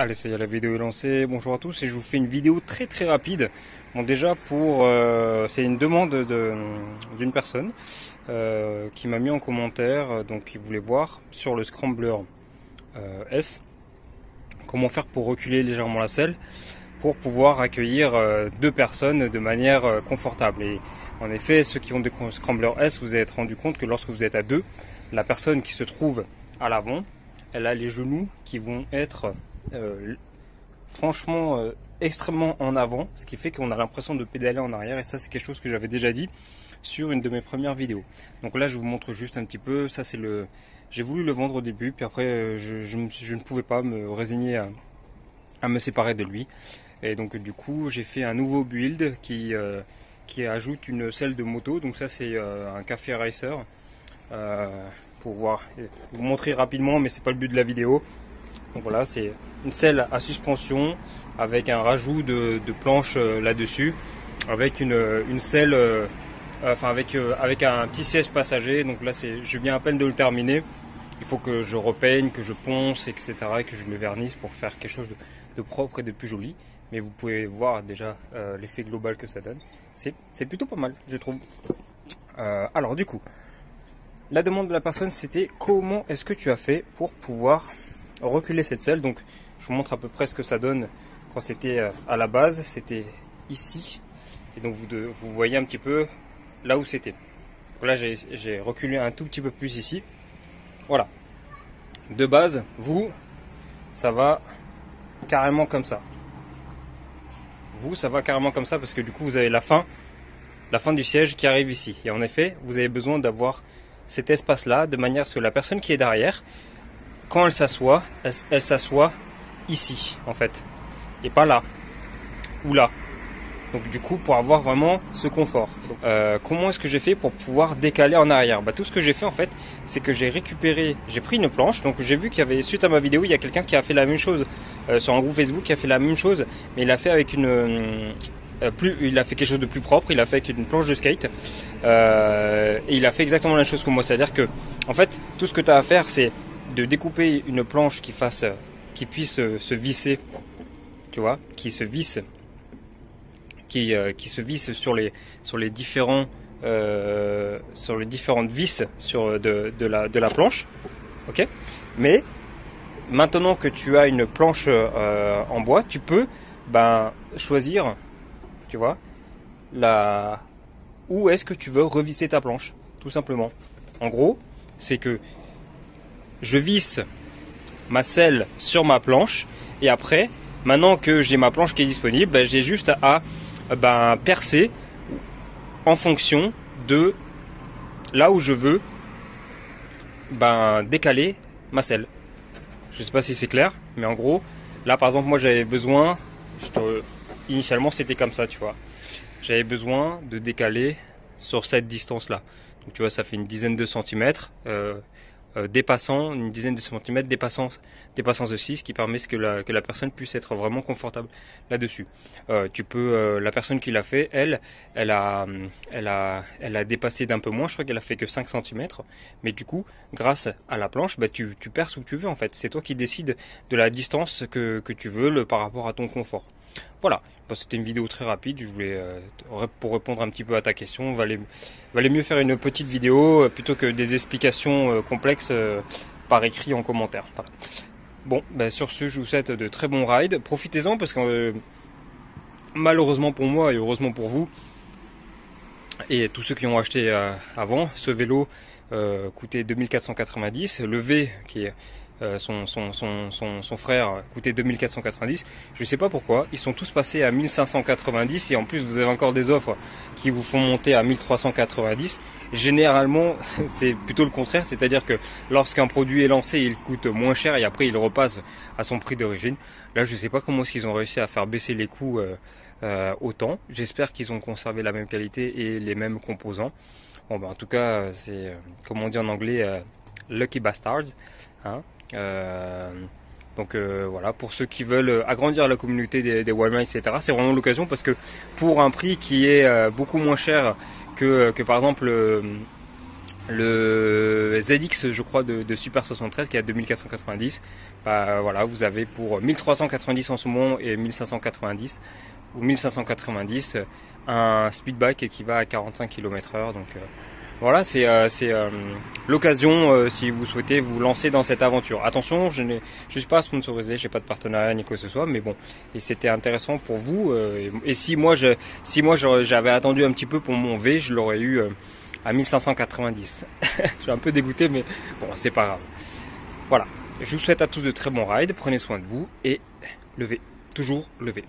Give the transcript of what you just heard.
Allez, ça y est, la vidéo est lancée. Bonjour à tous et je vous fais une vidéo très rapide. Bon, déjà c'est une demande d'une personne qui m'a mis en commentaire, donc il voulait voir sur le Scrambler S comment faire pour reculer légèrement la selle pour pouvoir accueillir deux personnes de manière confortable. Et en effet, ceux qui ont des Scrambler S, vous allez être rendu compte que lorsque vous êtes à deux, la personne qui se trouve à l'avant, elle a les genoux qui vont être franchement extrêmement en avant, ce qui fait qu'on a l'impression de pédaler en arrière, et ça c'est quelque chose que j'avais déjà dit sur une de mes premières vidéos. Donc là je vous montre juste un petit peu, ça c'est j'ai voulu le vendre au début, puis après je ne pouvais pas me résigner à me séparer de lui, et donc du coup j'ai fait un nouveau build qui ajoute une selle de moto. Donc ça c'est un café racer, pour vous montrer rapidement, mais c'est pas le but de la vidéo. Donc voilà, c'est une selle à suspension avec un rajout de planches là-dessus, avec une selle, avec un petit siège passager. Donc là, je viens à peine de le terminer. Il faut que je repeigne, que je ponce, etc., et que je le vernisse pour faire quelque chose de propre et de plus joli. Mais vous pouvez voir déjà l'effet global que ça donne. C'est plutôt pas mal, je trouve. Alors du coup, la demande de la personne, c'était comment est-ce que tu as fait pour pouvoir reculer cette selle. Donc je vous montre à peu près ce que ça donne quand c'était à la base. C'était ici, et donc vous voyez un petit peu là où c'était. Là j'ai reculé un tout petit peu plus ici. Voilà, de base ça va carrément comme ça. Ça va carrément comme ça parce que du coup vous avez la fin du siège qui arrive ici, et en effet vous avez besoin d'avoir cet espace là de manière à ce que la personne qui est derrière, quand elle s'assoit, elle s'assoit ici en fait, et pas là ou là. Donc du coup, pour avoir vraiment ce confort. Donc, comment est-ce que j'ai fait pour pouvoir décaler en arrière? Tout ce que j'ai fait en fait, c'est que j'ai pris une planche. Donc j'ai vu qu'il y avait, suite à ma vidéo, il y a quelqu'un qui a fait la même chose sur un groupe Facebook, qui a fait la même chose, mais il a fait avec il a fait quelque chose de plus propre. Il a fait avec une planche de skate, et il a fait exactement la même chose que moi. C'est-à-dire que en fait, tout ce que tu as à faire, c'est de découper une planche qui puisse se visser, tu vois, qui se visse sur les différentes vis de la planche, ok. Mais maintenant que tu as une planche en bois, tu peux choisir, tu vois, où est-ce que tu veux revisser ta planche, tout simplement. En gros, c'est que je visse ma selle sur ma planche, et après, maintenant que j'ai ma planche qui est disponible, j'ai juste à percer en fonction de là où je veux décaler ma selle. Je sais pas si c'est clair, mais en gros, là par exemple, moi j'avais besoin, initialement c'était comme ça, tu vois, j'avais besoin de décaler sur cette distance là. Donc tu vois, ça fait une dizaine de centimètres, dépassant de 6, qui permet que la personne puisse être vraiment confortable là-dessus. La personne qui l'a fait, elle a dépassé d'un peu moins. Je crois qu'elle a fait que 5 cm, mais du coup, grâce à la planche, tu perces où tu veux en fait. C'est toi qui décides de la distance que tu veux par rapport à ton confort. Voilà, c'était une vidéo très rapide. Je voulais, pour répondre un petit peu à ta question, valait mieux faire une petite vidéo plutôt que des explications complexes par écrit en commentaire. Voilà. Bon, sur ce, je vous souhaite de très bons rides. Profitez-en parce que malheureusement pour moi et heureusement pour vous et tous ceux qui ont acheté avant, ce vélo coûtait 2490. Le V qui est son frère coûtait 2490. Je sais pas pourquoi, ils sont tous passés à 1590, et en plus vous avez encore des offres qui vous font monter à 1390. Généralement, c'est plutôt le contraire, c'est-à-dire que lorsqu'un produit est lancé, il coûte moins cher et après il repasse à son prix d'origine. Là, je sais pas comment ils ont réussi à faire baisser les coûts autant. J'espère qu'ils ont conservé la même qualité et les mêmes composants. Bon, en tout cas, c'est comme on dit en anglais, lucky bastards, hein. Donc voilà, pour ceux qui veulent agrandir la communauté des wildman, etc., c'est vraiment l'occasion, parce que pour un prix qui est beaucoup moins cher que par exemple le ZX, je crois, de Super 73 qui est à 2490. Bah, voilà, vous avez pour 1390 en ce moment et 1590 ou 1590 un speedback qui va à 45 km/h. Donc voilà, c'est l'occasion si vous souhaitez vous lancer dans cette aventure. Attention, je suis pas sponsorisé, j'ai pas de partenariat ni quoi que ce soit, mais bon, et c'était intéressant pour vous. Et si moi j'avais attendu un petit peu pour mon V, je l'aurais eu à 1590. Je suis un peu dégoûté, mais bon, c'est pas grave. Voilà, je vous souhaite à tous de très bons rides, prenez soin de vous et levez, toujours levez.